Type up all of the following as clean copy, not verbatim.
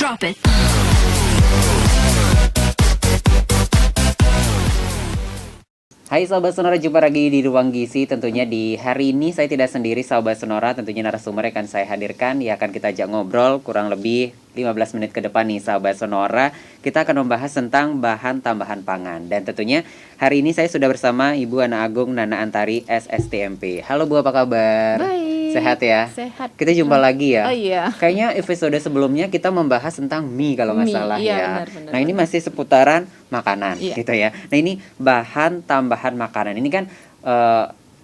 Drop it. Hai Sobat Sonora, jumpa lagi di Ruang Gizi. Tentunya di hari ini saya tidak sendiri Sobat Sonora. Tentunya narasumber akan saya hadirkan. Ya akan kita ajak ngobrol kurang lebih 15 menit ke depan nih Sobat Sonora. Kita akan membahas tentang bahan tambahan pangan. Dan tentunya hari ini saya sudah bersama Ibu Ana Agung Nana Antari SSTMP. Halo Bu, apa kabar? Baik. Sehat ya? Sehat. Kita jumpa lagi ya. Oh iya. Kayaknya episode sebelumnya kita membahas tentang mie kalau nggak Mie, salah iya, ya. benar, Nah ini masih seputaran makanan Iya. gitu ya. Nah ini bahan tambahan makanan ini kan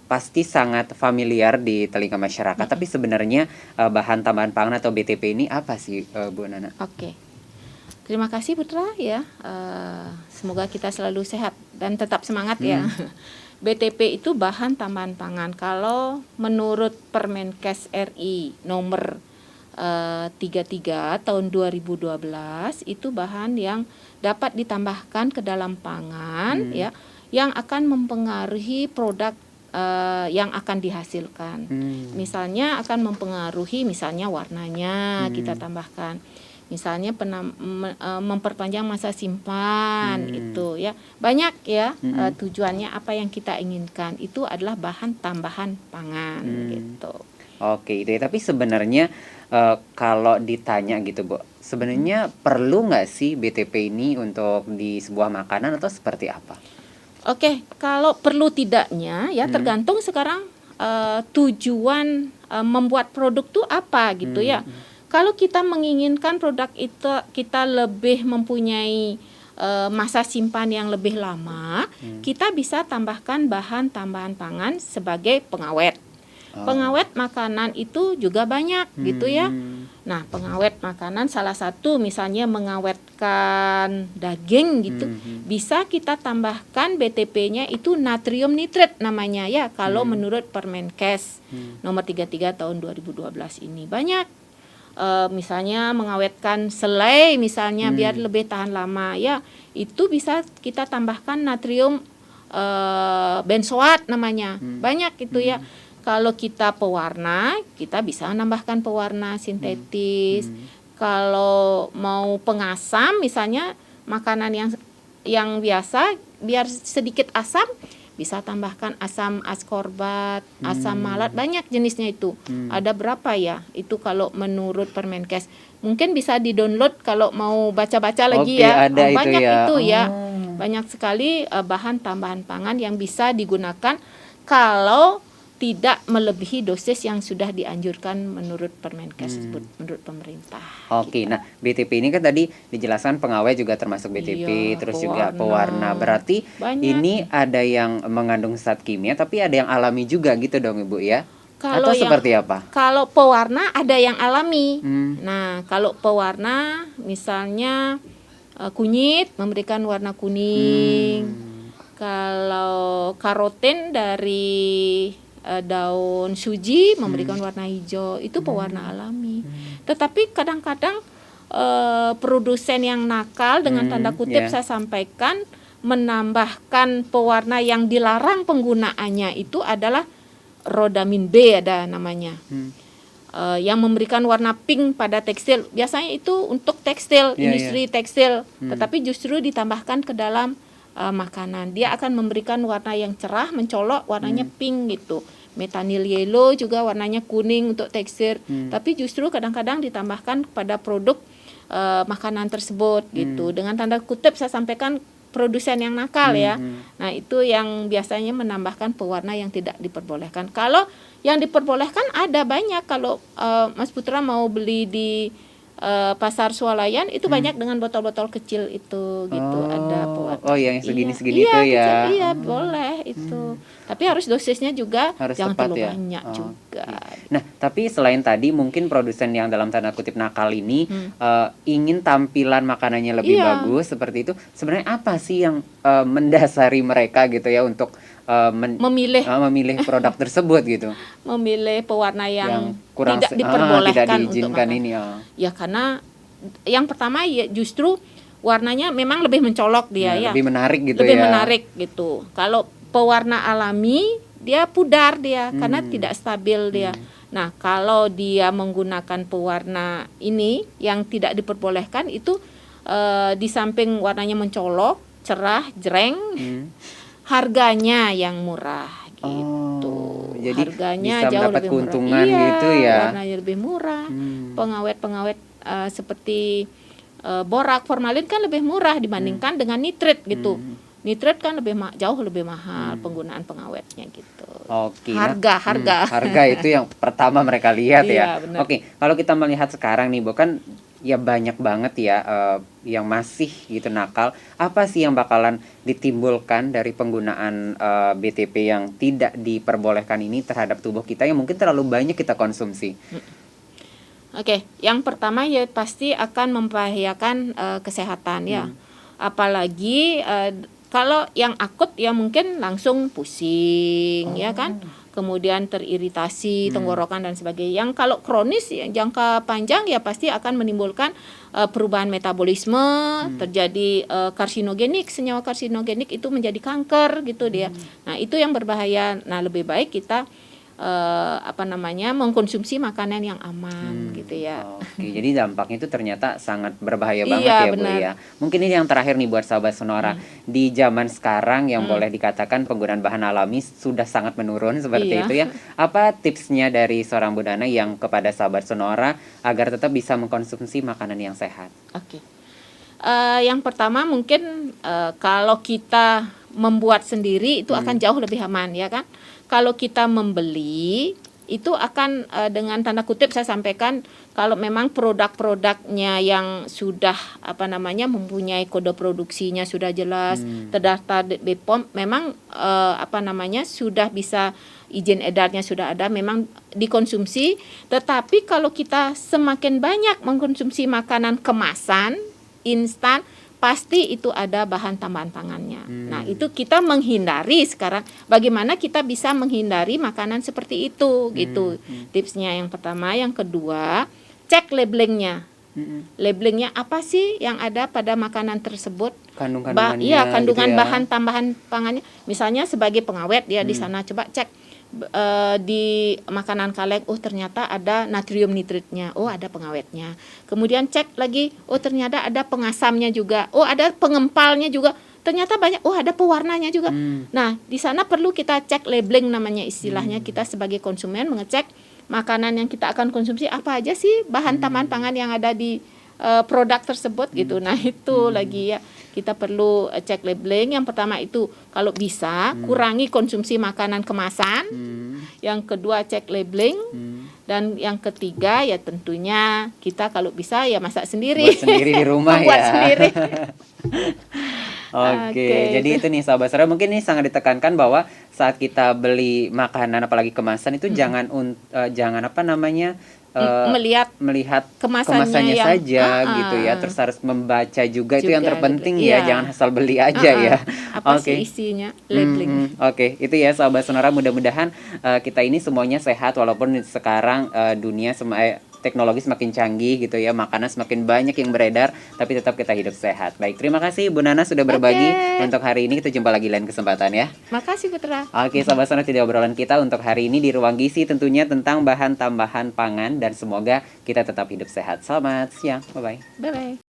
pasti sangat familiar di telinga masyarakat. Tapi sebenarnya bahan tambahan pangan atau BTP ini apa sih Bu Nana? Oke. Terima kasih Putra ya. Semoga kita selalu sehat dan tetap semangat ya. BTP itu bahan tambahan pangan. Kalau menurut Permenkes RI nomor 33 tahun 2012 itu bahan yang dapat ditambahkan ke dalam pangan ya, yang akan mempengaruhi produk yang akan dihasilkan. Misalnya akan mempengaruhi misalnya warnanya kita tambahkan. Misalnya memperpanjang masa simpan itu ya. Banyak ya tujuannya apa yang kita inginkan. Itu adalah bahan tambahan pangan gitu. Oke, itu ya. Tapi sebenarnya kalau ditanya gitu Bu, sebenarnya perlu nggak sih BTP ini untuk di sebuah makanan atau seperti apa? Oke, kalau perlu tidaknya ya tergantung sekarang tujuan membuat produk itu apa gitu ya. Kalau kita menginginkan produk itu kita lebih mempunyai masa simpan yang lebih lama, kita bisa tambahkan bahan tambahan pangan sebagai pengawet. Pengawet makanan itu juga banyak gitu ya. Nah, pengawet makanan salah satu misalnya mengawetkan daging gitu, bisa kita tambahkan BTP-nya itu natrium nitrat namanya ya, kalau menurut Permenkes nomor 33 tahun 2012 ini. Banyak misalnya mengawetkan selai misalnya biar lebih tahan lama ya, itu bisa kita tambahkan natrium benzoat namanya. Banyak itu ya. Kalau kita pewarna, kita bisa menambahkan pewarna sintetis. Kalau mau pengasam misalnya makanan yang biasa biar sedikit asam, bisa tambahkan asam askorbat, asam malat, banyak jenisnya itu. Ada berapa ya? Itu kalau menurut Permenkes. Mungkin bisa di-download kalau mau baca-baca lagi ya. Ada banyak itu ya. Banyak sekali bahan tambahan pangan yang bisa digunakan kalau tidak melebihi dosis yang sudah dianjurkan menurut Permenkes, menurut pemerintah. Oke, nah BTP ini kan tadi dijelaskan pengawet juga termasuk BTP, Iya, terus juga pewarna. Berarti banyak. ini ada yang mengandung zat kimia, tapi ada yang alami juga gitu dong Ibu ya? Kalau Atau seperti apa? Kalau pewarna ada yang alami. Nah, kalau pewarna misalnya kunyit memberikan warna kuning. Kalau karoten dari daun suji memberikan warna hijau, itu pewarna alami. Tetapi kadang-kadang produsen yang nakal dengan tanda kutip saya sampaikan menambahkan pewarna yang dilarang penggunaannya itu adalah rodamin B ada namanya. Yang memberikan warna pink pada tekstil. Biasanya itu untuk tekstil, industri tekstil, tetapi justru ditambahkan ke dalam makanan. Dia akan memberikan warna yang cerah, mencolok, warnanya pink gitu. Methanol yellow juga warnanya kuning untuk tekstil. Tapi justru kadang-kadang ditambahkan pada produk makanan tersebut gitu. Dengan tanda kutip saya sampaikan produsen yang nakal ya. Nah, itu yang biasanya menambahkan pewarna yang tidak diperbolehkan. Kalau yang diperbolehkan ada banyak. Kalau Mas Putra mau beli di pasar swalayan itu banyak dengan botol-botol kecil itu gitu, ada pewarna. Oh, yang segini-segini itu ya. Kecil, iya, boleh itu. Tapi harus dosisnya juga Harus jangan tepat terlalu ya. banyak juga. Nah, tapi selain tadi mungkin produsen yang dalam tanda kutip nakal ini ingin tampilan makanannya lebih bagus seperti itu. Sebenarnya apa sih yang mendasari mereka gitu ya untuk memilih produk tersebut gitu? Memilih pewarna yang kurang tidak diperbolehkan tidak diizinkan untuk ini ya karena yang pertama ya justru warnanya memang lebih mencolok dia ya. Lebih menarik gitu lebih ya. menarik gitu. Kalau pewarna alami dia pudar dia karena tidak stabil dia. Nah, kalau dia menggunakan pewarna ini yang tidak diperbolehkan itu di samping warnanya mencolok, cerah, jreng, harganya yang murah gitu. Jadi Harganya bisa jauh mendapat lebih murah. keuntungan Iya, gitu ya. warnanya lebih murah. Pengawet-pengawet seperti borak, formalin kan lebih murah dibandingkan dengan nitrit gitu. Nitrit kan jauh lebih mahal penggunaan pengawetnya gitu. Oke, Harga itu yang pertama mereka lihat ya. Iya, benar. Oke, kalau kita melihat sekarang nih, Bu, kan ya banyak banget ya yang masih gitu nakal. Apa sih yang bakalan ditimbulkan dari penggunaan BTP yang tidak diperbolehkan ini terhadap tubuh kita yang mungkin terlalu banyak kita konsumsi? Oke, yang pertama ya pasti akan membahayakan kesehatan ya. Apalagi kalau yang akut ya mungkin langsung pusing ya kan. Kemudian teriritasi tenggorokan dan sebagainya. Yang kalau kronis ya jangka panjang ya pasti akan menimbulkan perubahan metabolisme, terjadi karsinogenik, senyawa karsinogenik itu menjadi kanker gitu dia. Nah, itu yang berbahaya. Nah, lebih baik kita mengkonsumsi makanan yang aman gitu ya. Oke, jadi dampaknya itu ternyata sangat berbahaya banget Iya, ya, Bu benar. ya. Mungkin ini yang terakhir nih buat sahabat Sonora. Di zaman sekarang yang boleh dikatakan penggunaan bahan alami sudah sangat menurun seperti Iya. itu ya. Apa tipsnya dari seorang Bu Nana yang kepada sahabat Sonora agar tetap bisa mengkonsumsi makanan yang sehat? Oke. Yang pertama mungkin kalau kita membuat sendiri itu akan jauh lebih aman ya kan. Kalau kita membeli itu akan dengan tanda kutip saya sampaikan kalau memang produk-produknya yang sudah mempunyai kode produksinya sudah jelas terdaftar di BPOM memang sudah bisa izin edarnya sudah ada memang dikonsumsi. Tetapi kalau kita semakin banyak mengkonsumsi makanan kemasan instan pasti itu ada bahan tambahan pangannya. Nah, itu kita menghindari sekarang. Bagaimana kita bisa menghindari makanan seperti itu gitu. Tipsnya yang pertama, yang kedua, cek labelingnya. Labelingnya apa sih yang ada pada makanan tersebut? Kandungannya kandungan gitu ya. bahan tambahan pangannya. Misalnya sebagai pengawet ya di sana coba cek di makanan kaleng, oh ternyata ada natrium nitritnya, oh ada pengawetnya. Kemudian cek lagi, oh ternyata ada pengasamnya juga, oh ada pengempalnya juga, ternyata banyak, oh ada pewarnanya juga. Nah, di sana perlu kita cek labeling namanya istilahnya, kita sebagai konsumen mengecek makanan yang kita akan konsumsi apa aja sih bahan tambahan pangan yang ada di produk tersebut gitu. Nah, itu lagi ya kita perlu cek labeling. Yang pertama itu kalau bisa kurangi konsumsi makanan kemasan. Yang kedua cek labeling. Dan yang ketiga ya tentunya kita kalau bisa ya masak sendiri. Buat sendiri di rumah Buat ya. sendiri. Oke, jadi itu nih sahabat Sonora, mungkin ini sangat ditekankan bahwa saat kita beli makanan apalagi kemasan itu jangan melihat kemasannya yang saja gitu ya, terus harus membaca juga itu yang Juga terpenting labeling. ya, Iya. jangan asal beli aja ya. Apa Oke. sih isinya labeling. Oke, itu ya sahabat Sonora, mudah-mudahan kita ini semuanya sehat walaupun sekarang dunia teknologi semakin canggih gitu ya, makanan semakin banyak yang beredar, tapi tetap kita hidup sehat. Baik, terima kasih Bu Nana sudah berbagi untuk hari ini. Kita jumpa lagi lain kesempatan ya. Makasih Putra. Oke, sahabat Sonora, jadi obrolan kita untuk hari ini di Ruang Gizi tentunya tentang bahan tambahan pangan dan semoga kita tetap hidup sehat. Selamat siang, bye-bye. Bye bye.